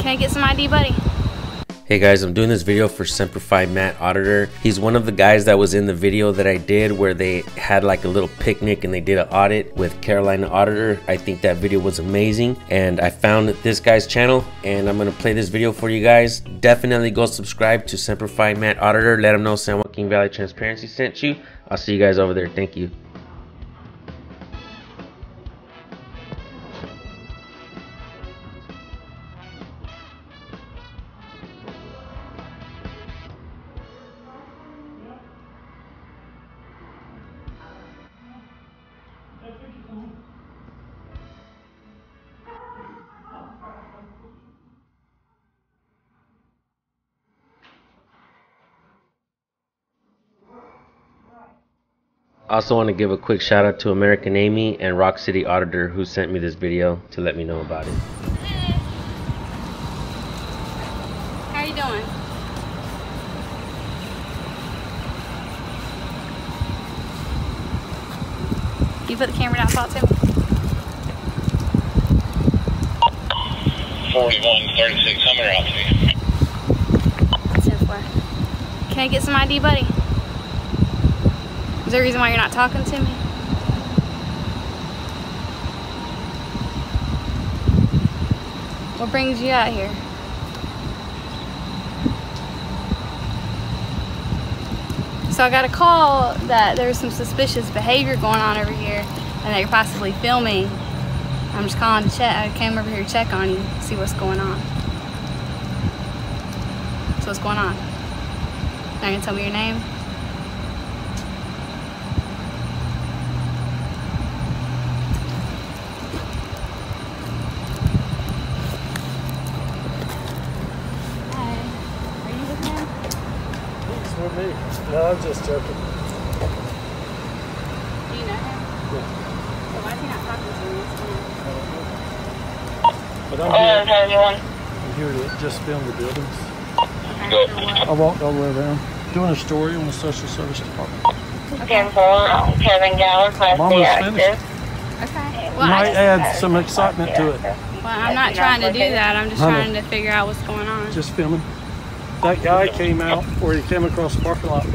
Can I get some ID, buddy? Hey guys, I'm doing this video for SemperFiMat Auditor. He's one of the guys that was in the video that I did where they had like a little picnic and they did an audit with Carolina Auditor. I think that video was amazing and I found this guy's channel and I'm gonna play this video for you guys. Definitely go subscribe to SemperFiMat Auditor. Let him know San Joaquin Valley Transparency sent you. I'll see you guys over there. Thank you. I also want to give a quick shout out to American Amy and Rock City Auditor who sent me this video to let me know about it. Hey. How you doing? Can you put the camera down, talk to me? 4136, I'm gonna out to you. 10-4. Can I get some ID, buddy? Is there a reason why you're not talking to me? What brings you out here? So I got a call that there's some suspicious behavior going on over here and that you're possibly filming. I'm just calling to check. I came over here to check on you, see what's going on. So what's going on? Not gonna tell me your name? With me. No, I'm just joking. Do you know him? Yeah. So why is he not talking to me? But I'm here to just film the buildings. Okay, I walked all the way around doing a story on the social service department. okay. Kevin Gower, Class I'm D almost finished. active. Okay. Well, Might add some excitement to it. well, I'm not trying to do that. I'm just trying to figure out what's going on. Just filming. That guy came out, or he came across the parking lot,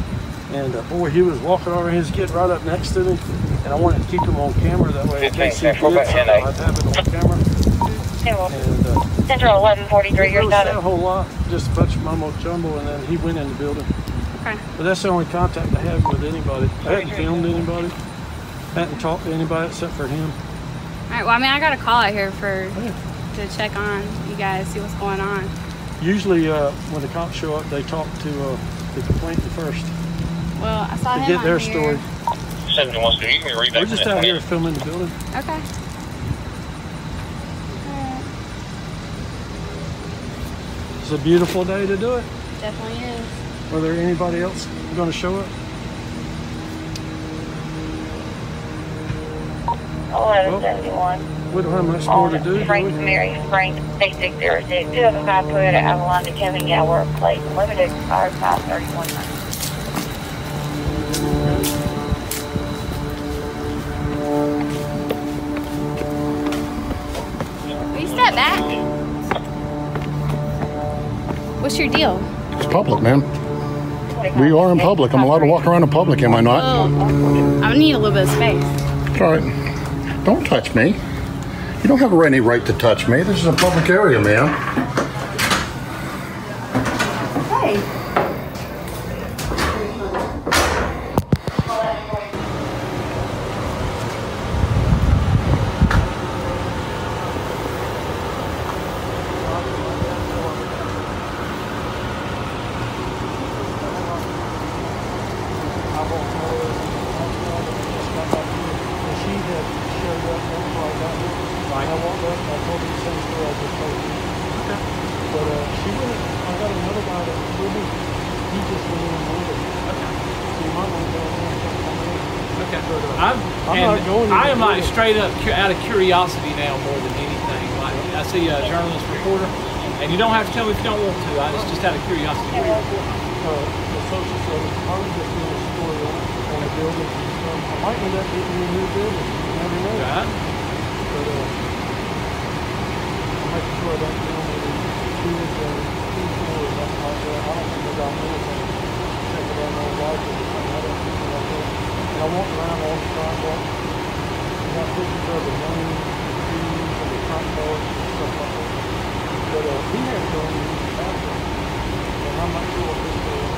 and boy, he was walking over. He was getting right up next to me, and I wanted to keep him on camera that way in case he did something. I'd have it on camera. And Central 1143, your your side. side. A whole lot, just a bunch of mumbo jumbo, and then he went in the building. Okay. But that's the only contact I had with anybody. I hadn't filmed anybody. I hadn't talked to anybody except for him. All right. Well, I mean, I got a call out here to check on you guys, see what's going on. Usually, when the cops show up, they talk to the complainant first. Well, I saw to him get on their here. story. 71, you can read that. We're just out here filming the building. Okay. It's a beautiful day to do it. Definitely is. Are there anybody else going to show up? 1171. We don't have much more to do. Frank Mary, Frank 8606. 205 Toyota Avalon to Kevin Gower, Place Limited, expired 531. Will you step back? What's your deal? It's public, man. We are in public. I'm allowed to walk around in public, am I not? Well, I need a little bit of space. All right. Don't touch me. You don't have any right to touch me. This is a public area, man. Hey. I walked up and I told her the same story I just told you. Okay. But she went, I got another guy that was with me. He just went in and moved it. Okay. So you might want to go in and check on me. Okay. But, I'm not going I am to like straight up out of curiosity now more than anything. Like I see a journalist reporter, and you don't have to tell me if you don't want to. It's just out of curiosity. The social service, I was just doing a story on the building. I might end up getting a new building. You never know. Right. But I'm making sure I don't film anything. I don't think they got anything. Check it out on life or something. I don't think they got that. And I walked around on the sidewalk. I got pictures of the money, the fees, and the front doors and stuff like that. But he had to go in the bathroom. And I'm not sure what this is.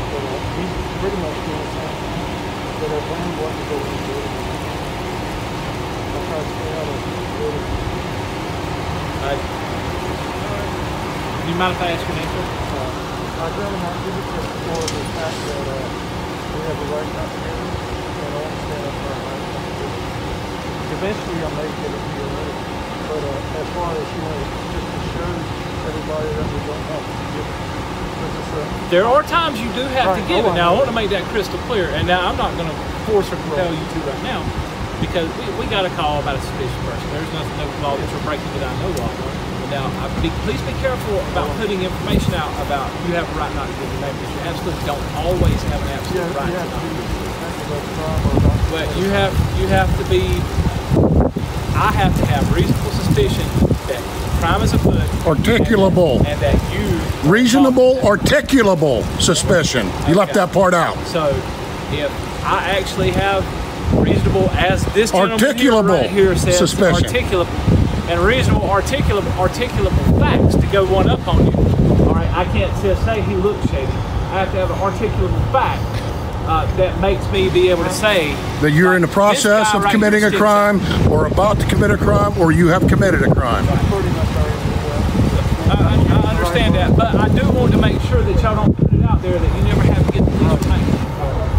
But he's pretty much doing the same thing. But our plan wasn't to go into it. I tried to stay out of it. Do you mind if I ask your name, sir? I'd rather not give it just for the fact that we have the right not to do it, and I want to stand up for our right not to do it. Eventually I may get it to you later, but as far as, you know, just to show everybody that we don't have to give it. There are times you do have to give it. Now, I want to make that crystal clear, and now I'm not going to force or compel you to right now, because we got a call about a suspicious person. There's no law that you're breaking that I know of. Now, please be careful about putting information out about you have a right not to give your name, because you absolutely don't always have an absolute right to not give it. But you have to be, I have to have reasonable suspicion that crime is afoot. Articulable. And that you... Reasonable, articulable suspicion. You left that part out. So, if I actually have reasonable, as this gentleman articulable here says, suspicion. articulable, and reasonable articulable facts to go one up on you. All right, I can't just say he looks shady. I have to have an articulable fact that makes me be able to say that you're in the process of committing a crime, or about to commit a crime, or you have committed a crime. I understand that, but I do want to make sure that y'all don't put it out there that you never have to get the police name.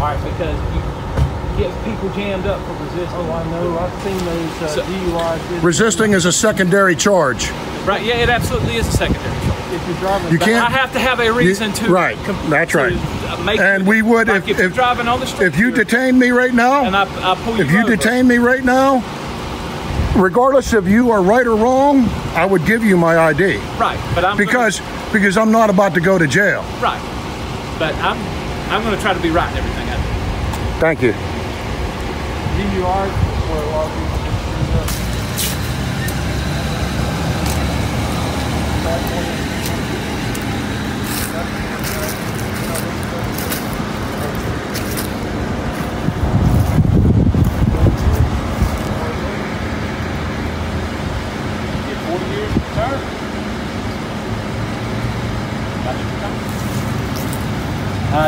All right, because you get people jammed up for resisting. Oh, I know. I've seen those DUIs. Resisting is a secondary charge. Right, yeah, it absolutely is a secondary charge. If you're driving, you can't. I have to have a reason to. Right, that's right. And we would, like if you're driving on the street. If you detain me right now, and I pull you if you over, detain me right now, regardless if you are right or wrong, I would give you my ID. Right, but because I'm not about to go to jail. Right, but I'm going to try to be right in everything I do. Thank you. DUIs where a lot of people get screwed up.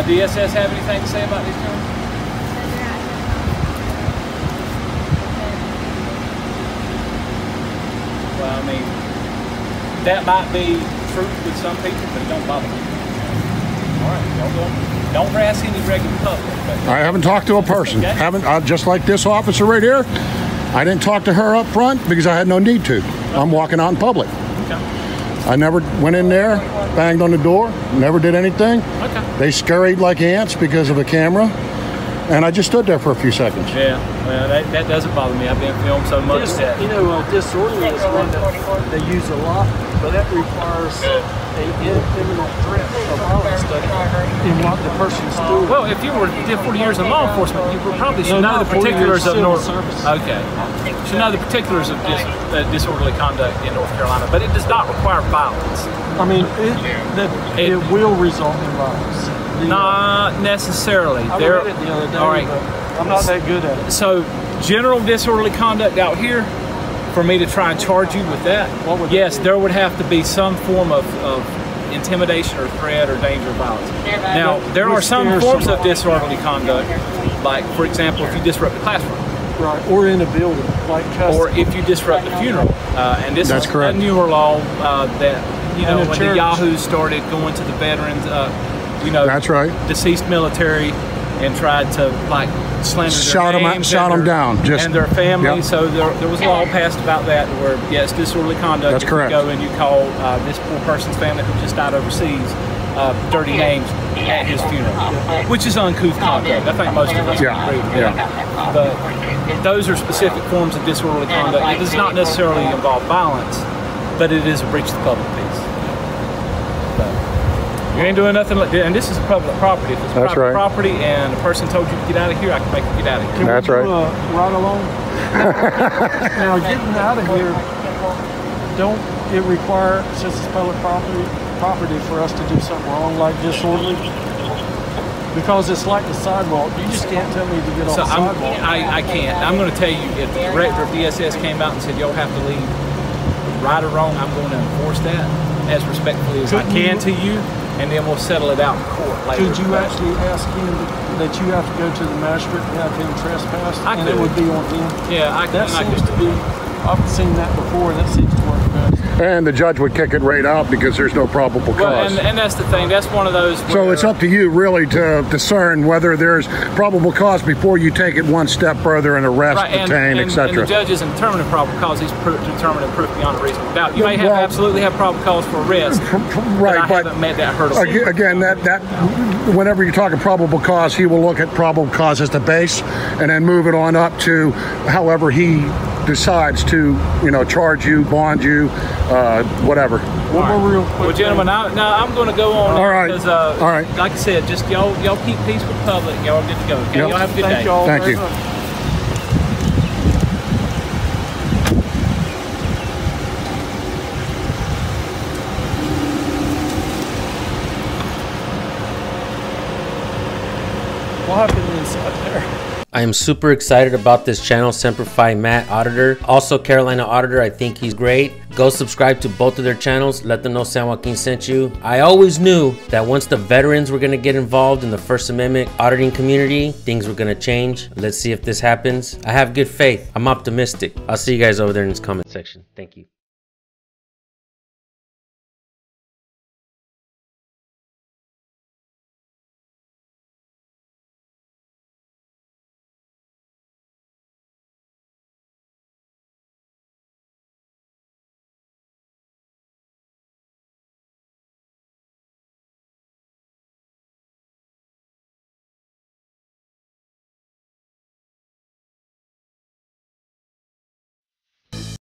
DSS have anything to say about these gentlemen? Well, I mean, that might be true with some people, but it don't bother me. All right, don't harass any regular public. I haven't talked to a person. Okay. Haven't. Just like this officer right here, I didn't talk to her up front because I had no need to. Okay. I'm walking out in public. Okay. I never went in there, banged on the door, never did anything. Okay. They scurried like ants because of the camera, and I just stood there for a few seconds. Yeah, well, that doesn't bother me. I've been filmed so much that... You know, disorderly is one that they use a lot, but that requires an imminent threat of violence in what the person's doing. Well, if you did 40 years in law enforcement, you probably should know the particulars of North... Okay. Should know the particulars of disorderly conduct in North Carolina, but it does not require violence. I mean, it will result in violence. Not necessarily. I read it the other day, all right. I'm not that good at it. So, general disorderly conduct out here, for me to try and charge you with that, yes, there would have to be some form of intimidation or threat or danger of violence. Now, there are some forms of disorderly conduct, like, for example, if you disrupt the classroom. Right, or in a building, like custody. Or if you disrupt the funeral. And this That's is correct. a newer law that, you know, when the Yahoos started going to the veterans, you know, that's right, deceased military, and tried to like slander their names, shot them down, and their family. Yep. So there was a law passed about that, where yes, disorderly conduct. That's correct. You go and you call this poor person's family who just died overseas dirty names at his funeral, which is uncouth conduct. I think most of us agree with that. But those are specific forms of disorderly conduct. It does not necessarily involve violence, but it is a breach of the public peace. You ain't doing nothing like that, and this is public property. If it's private property and a person told you to get out of here, I can make you get out of here. That's right. Right along. Now, getting out of here, don't it require, since it's public property, property for us to do something wrong like disorderly? Because it's like the sidewalk. You just can't tell me to get off the sidewalk. I can't. I'm going to tell you, if the director of DSS came out and said, y'all have to leave, right or wrong, I'm going to enforce that as respectfully as I can to you, and then we'll settle it out in court later. Could you actually ask him that you have to go to the magistrate and have him trespass? I could. And it would be on him? Yeah, I could. That seems to be, I've seen that before, that seems to work best. And the judge would kick it right out because there's no probable cause. Well, and that's the thing. That's one of those. So it's up to you really to discern whether there's probable cause before you take it one step further and arrest, detain, etc. And the judge isn't determining probable cause. He's determining proof beyond a reasonable doubt. You may have absolutely have probable cause for arrest. Right, but I haven't met that hurdle. Again, that whenever you're talking probable cause, he will look at probable cause as the base, and then move it on up to however he decides to, charge you, bond you, whatever. One more real quick. Well, gentlemen, now I'm going to go on. All right. Because, all right. Like I said, just y'all keep peace with the public. Y'all are good to go. Okay? Yep. Y'all have a good day. Thank you. What happened inside there? I am super excited about this channel, SemperFiMat Auditor. Also, Carolina Auditor, I think he's great. Go subscribe to both of their channels. Let them know San Joaquin sent you. I always knew that once the veterans were gonna get involved in the First Amendment auditing community, things were gonna change. Let's see if this happens. I have good faith. I'm optimistic. I'll see you guys over there in this comment section. Thank you.